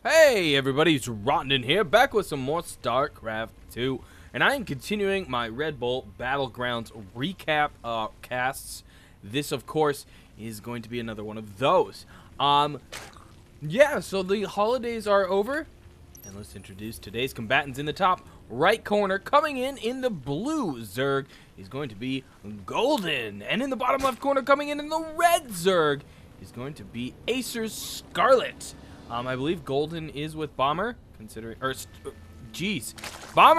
Hey everybody, it's Zoronden here, back with some more Starcraft 2, and I am continuing my Red Bull Battlegrounds recap casts. This, of course, is going to be another one of those. Yeah, so the holidays are over, and let's introduce today's combatants. In the top right corner, coming in the blue Zerg, is going to be Golden, and in the bottom left corner, coming in the red Zerg, is going to be Acer's Scarlett. I believe Golden is with Bomber, Bomber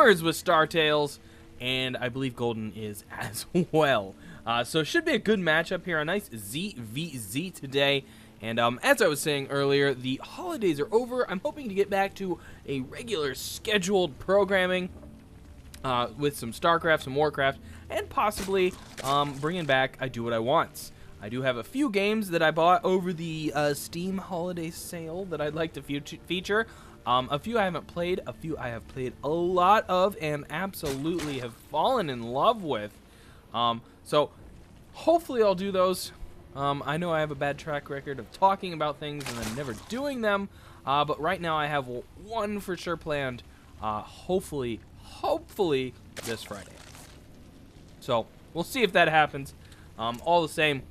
is with Startails, and I believe Golden is as well. So it should be a good matchup here, a nice ZVZ today. And as I was saying earlier, the holidays are over. I'm hoping to get back to a regular scheduled programming with some Starcraft, some Warcraft, and possibly bringing back I Do What I Want. I do have a few games that I bought over the Steam holiday sale that I'd like to feature. A few I haven't played, a few I have played a lot of and absolutely have fallen in love with. So hopefully I'll do those. I know I have a bad track record of talking about things and then never doing them, but right now I have one for sure planned, hopefully this Friday. So we'll see if that happens. All the same,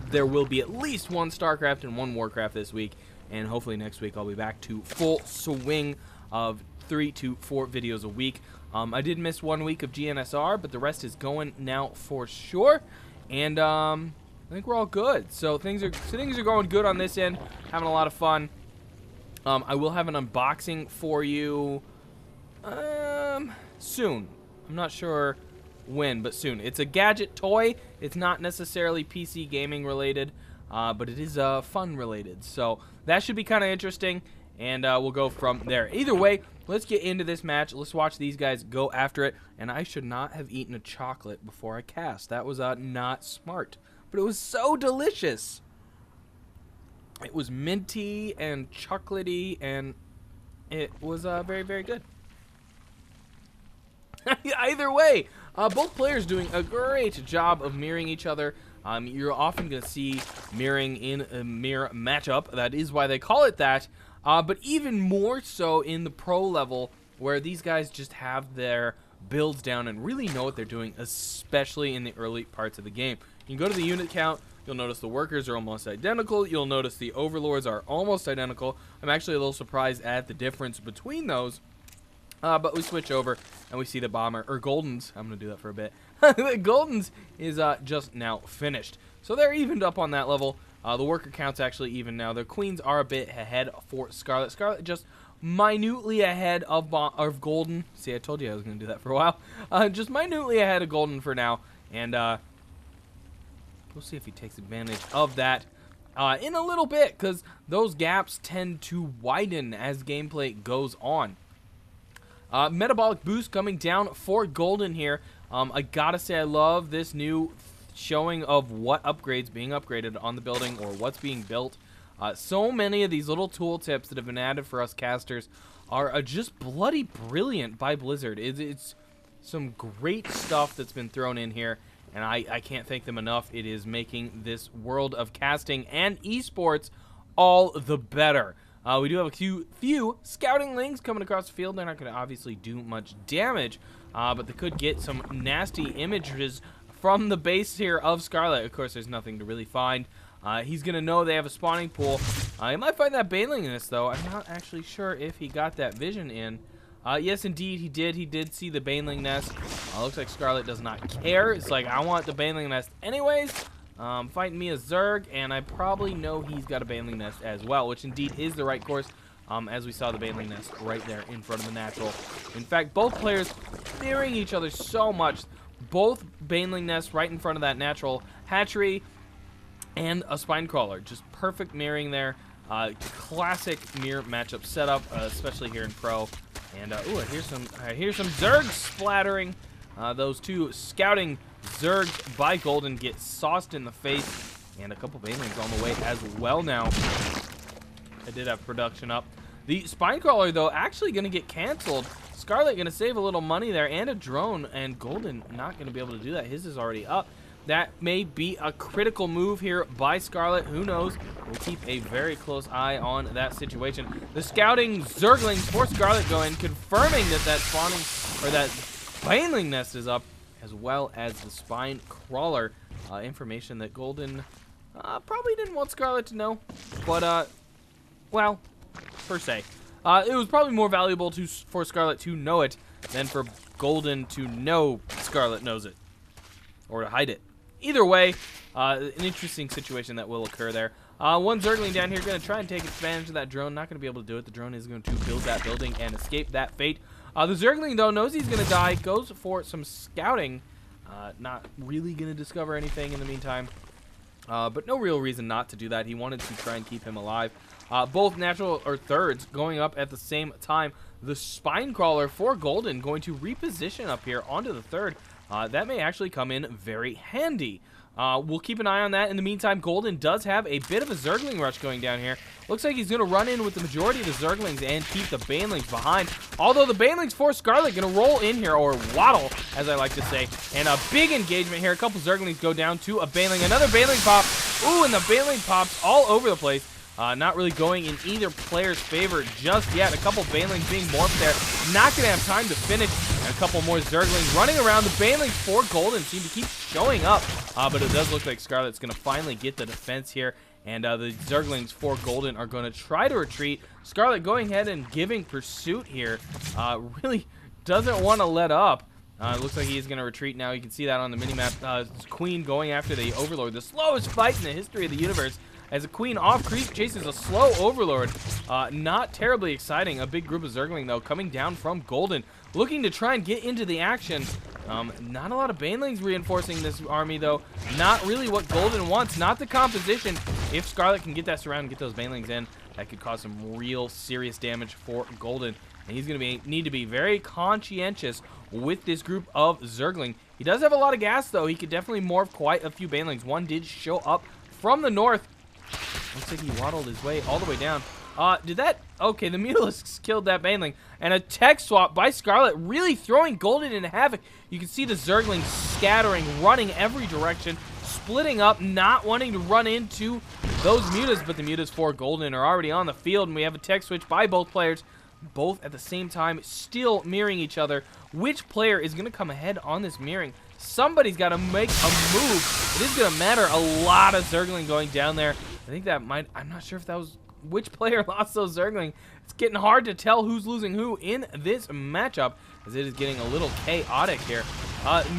there will be at least one StarCraft and one Warcraft this week, and hopefully next week I'll be back to full swing of 3 to 4 videos a week. I did miss 1 week of GNSR, but the rest is going now for sure, and I think we're all good. So things are going good on this end, having a lot of fun. I will have an unboxing for you soon. I'm not sure when, but soon. It's a gadget toy. It's not necessarily PC gaming related, but it is fun related. So that should be kind of interesting, and we'll go from there. Either way, let's get into this match. Let's watch these guys go after it. And I should not have eaten a chocolate before I cast. That was not smart, but it was so delicious. It was minty and chocolatey, and it was very, very good. Either way, both players doing a great job of mirroring each other. You're often going to see mirroring in a mirror matchup. That is why they call it that. But even more so in the pro level, where these guys just have their builds down and really know what they're doing, especially in the early parts of the game. You can go to the unit count. You'll notice the workers are almost identical. You'll notice the overlords are almost identical. I'm actually a little surprised at the difference between those. But we switch over and we see the Bomber, or Golden's, I'm going to do that for a bit. The Golden's is just now finished. So they're evened up on that level. The worker count's actually even now. The Queens are a bit ahead for Scarlett. Scarlett just minutely ahead of Golden. See, I told you I was going to do that for a while. Just minutely ahead of Golden for now. And we'll see if he takes advantage of that in a little bit, because those gaps tend to widen as gameplay goes on. Metabolic boost coming down for Golden here. I gotta say, I love this new showing of what upgrades being upgraded on the building, or what's being built. So many of these little tool tips that have been added for us casters are just bloody brilliant by Blizzard. It's some great stuff that's been thrown in here, and I can't thank them enough. It is making this world of casting and esports all the better. We do have a few scouting lings coming across the field. They're not going to obviously do much damage, but they could get some nasty images from the base here of Scarlett. Of course, there's nothing to really find. He's going to know they have a spawning pool. He might find that baneling nest, though. I'm not actually sure if he got that vision in. Yes, indeed, he did. He did see the baneling nest. Looks like Scarlett does not care. It's like, I want the baneling nest anyways. Fighting me a Zerg, and I probably know he's got a baneling nest as well, which indeed is the right course, as we saw the baneling nest right there in front of the natural. In fact, both players fearing each other so much. Both baneling nests right in front of that natural hatchery and a spine crawler. Just perfect mirroring there. Classic mirror matchup setup, especially here in pro. And ooh, I hear some Zergs splattering. Those two scouting Zerg by Golden get sauced in the face, and a couple banelings on the way as well now. I did have production up. The spine crawler, though, actually going to get canceled. Scarlett going to save a little money there and a drone, and Golden not going to be able to do that. His is already up. that may be a critical move here by Scarlett. Who knows? We'll keep a very close eye on that situation. The scouting Zerglings for Scarlett going, confirming that that spawning, or that Baneling nest is up, as well as the spine crawler. Information that Golden probably didn't want Scarlett to know, but well, per se, it was probably more valuable for Scarlett to know it than for Golden to know Scarlett knows it, or to hide it. Either way, an interesting situation that will occur there. One Zergling down here going to try and take advantage of that drone. Not going to be able to do it. The drone is going to build that building and escape that fate. The Zergling, though, knows he's going to die. Goes for some scouting. Not really going to discover anything in the meantime. But no real reason not to do that. He wanted to try and keep him alive. Both natural or thirds going up at the same time. The spine crawler for Golden going to reposition up here onto the third. That may actually come in very handy. We'll keep an eye on that. In the meantime, Golden does have a bit of a Zergling rush going down here. Looks like he's going to run in with the majority of the Zerglings and keep the Banelings behind. Although the Banelings for Scarlett going to roll in here, or waddle, as I like to say. And a big engagement here. A couple Zerglings go down to a Baneling. Another Baneling pop. Ooh, and the Baneling pops all over the place. Not really going in either player's favor just yet. A couple Banelings being morphed there. Not going to have time to finish. And a couple more Zerglings running around. The Banelings for Golden seem to keep showing up. But it does look like Scarlett's going to finally get the defense here. And the Zerglings for Golden are going to try to retreat. Scarlett going ahead and giving pursuit here. Really doesn't want to let up. It looks like he's going to retreat now. You can see that on the minimap. Queen going after the Overlord. The slowest fight in the history of the universe. As a Queen off creep chases a slow Overlord. Not terribly exciting. A big group of Zergling, though, coming down from Golden. Looking to try and get into the action. Not a lot of Banelings reinforcing this army, though. Not really what Golden wants. Not the composition. If Scarlett can get that surround and get those Banelings in, that could cause some real serious damage for Golden. And he's going to need to be very conscientious with this group of Zergling. He does have a lot of gas, though. He could definitely morph quite a few Banelings. One did show up from the north. Looks like he waddled his way all the way down. Okay, the Mutalisks killed that Baneling. And a tech swap by Scarlett, really throwing Golden into havoc. You can see the Zerglings scattering, running every direction, splitting up, not wanting to run into those Mutas. But the Mutas for Golden are already on the field, and we have a tech switch by both players, both at the same time, still mirroring each other. Which player is going to come ahead on this mirroring? Somebody's got to make a move. It is going to matter. A lot of Zergling going down there. I think that might, I'm not sure if that was which player lost those Zergling. It's getting hard to tell who's losing who in this matchup, as it is getting a little chaotic here.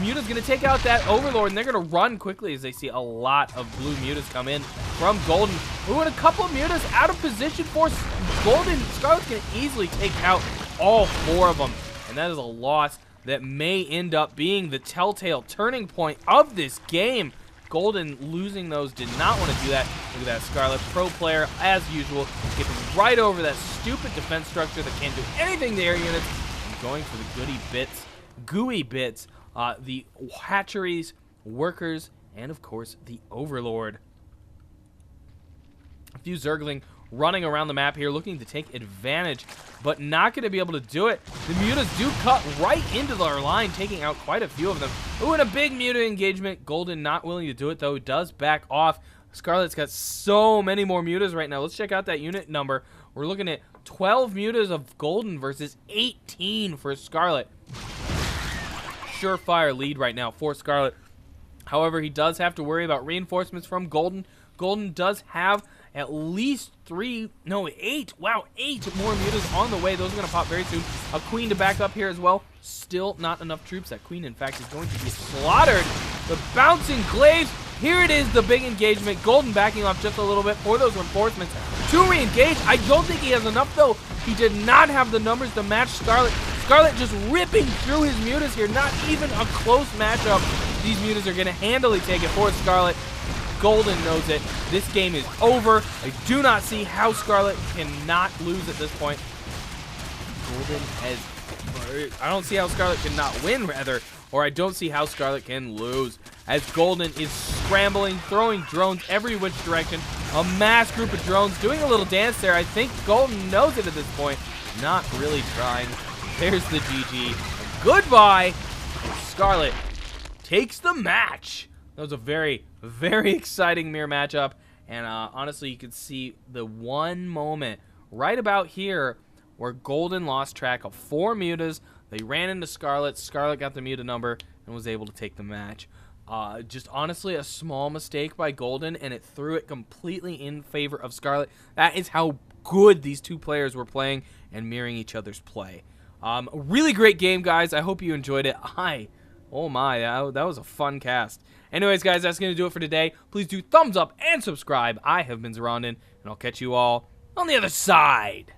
Muta's going to take out that Overlord, and they're going to run quickly as they see a lot of blue Mutas come in from Golden. Ooh, and a couple of Mutas out of position for Golden. Scarlett's going to easily take out all 4 of them, and that is a loss that may end up being the telltale turning point of this game. Golden losing those, did not want to do that. Look at that, Scarlett, pro player as usual, skipping right over that stupid defense structure that can't do anything to air units, and going for the goody bits, gooey bits, the hatcheries, workers, and of course the Overlord. A few Zergling running around the map here, looking to take advantage, but not going to be able to do it. The Mutas do cut right into their line, taking out quite a few of them. Ooh, and a big Muta engagement. Golden not willing to do it, though. Does back off. Scarlett's got so many more Mutas right now. Let's check out that unit number. We're looking at 12 Mutas of Golden versus 18 for Scarlett. Surefire lead right now for Scarlett. However, he does have to worry about reinforcements from Golden. Golden does have at least 8. Wow, 8 more Mutas on the way. Those are going to pop very soon. A Queen to back up here as well. Still not enough troops. That Queen, in fact, is going to be slaughtered. The bouncing glaives. Here it is, the big engagement. Golden backing off just a little bit for those reinforcements to re-engage. I don't think he has enough, though. He did not have the numbers to match Scarlett. Scarlett just ripping through his Mutas here. Not even a close matchup. These Mutas are going to handily take it for Scarlett. Golden knows it. This game is over. I do not see how Scarlett cannot lose at this point. Golden has... I don't see how Scarlett cannot win, rather. Or I don't see how Scarlett can lose. As Golden is scrambling, throwing drones every which direction. A mass group of drones doing a little dance there. I think Golden knows it at this point. Not really trying. There's the GG. Goodbye. Scarlett takes the match. That was a very, very exciting mirror matchup. And honestly, you could see the one moment right about here where Golden lost track of 4 mutas. They ran into Scarlett. Scarlett got the muta number and was able to take the match. Just honestly a small mistake by Golden, and it threw it completely in favor of Scarlett. That is how good these two players were playing and mirroring each other's play. Really great game, guys. I hope you enjoyed it. Oh my, that was a fun cast. Anyways, guys, that's going to do it for today. Please do thumbs up and subscribe. I have been Zoronden, and I'll catch you all on the other side.